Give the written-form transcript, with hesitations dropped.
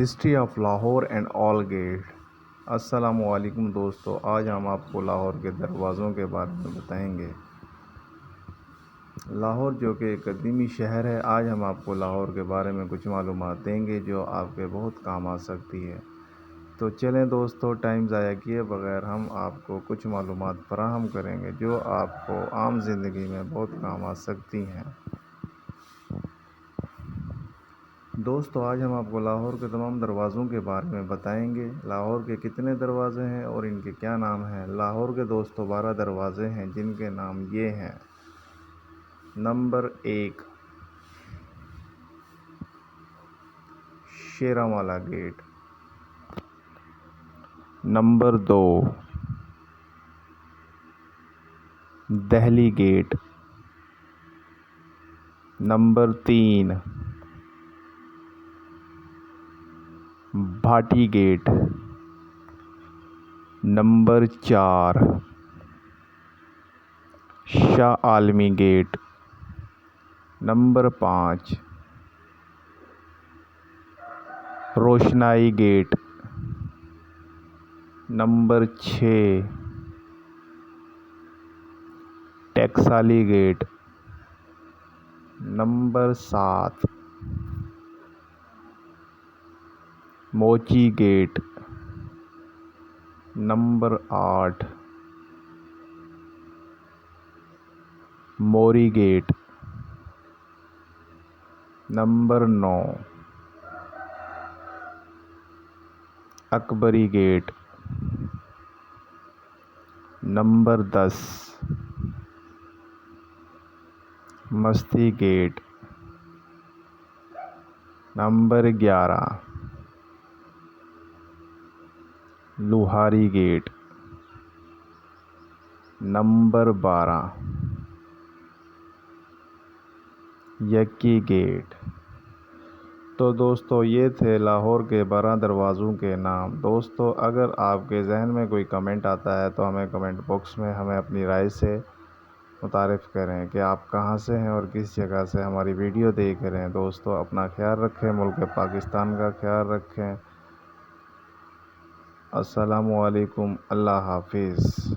History of Lahore and all gate. السلام علیکم دوستو، آج ہم آپ کو لاہور کے دروازوں کے بارے میں بتائیں گے۔ لاہور جو کہ ایک قدیمی شہر ہے، آج ہم آپ کو لاہور کے بارے میں کچھ معلومات دیں گے جو آپ کے بہت کام آ سکتی ہے۔ تو چلیں دوستو، ٹائم ضائع کیے بغیر ہم آپ کو کچھ معلومات فراہم کریں گے جو آپ کو عام زندگی میں بہت کام آ سکتی ہیں۔ دوستو، آج ہم آپ کو لاہور کے تمام دروازوں کے بارے میں بتائیں گے۔ لاہور کے کتنے دروازے ہیں اور ان کے کیا نام ہیں؟ لاہور کے دوستو 12 دروازے ہیں جن کے نام یہ ہیں۔ Number 1، Sherawala gate. Number 2، Delhi gate. Number 3، Bhati gate. Number 4، Shah Alami gate. Number 5، Roshnai gate. Number 6، Taksali gate. Number 7، Mochi gate. Number 8، Mori gate. Number 9، Akbari gate. Number 10، Masti gate. Number 11، Lohari gate. Number 12، Yakki get. تو دوستو، یہ تھے لاہور کے 12 دروازوں کے نام۔ دوستو، اگر آپ کے ذہن میں کوئی کمنٹ آتا ہے تو ہمیں کمنٹ باکس میں ہمیں اپنی رائے سے متعارف کریں کہ آپ کہاں سے ہیں اور کس جگہ سے ہماری ویڈیو دیکھ رہے ہیں۔ دوستو، اپنا خیال رکھیں، ملک پاکستان کا خیال رکھیں۔ السلام علیکم، اللہ حافظ۔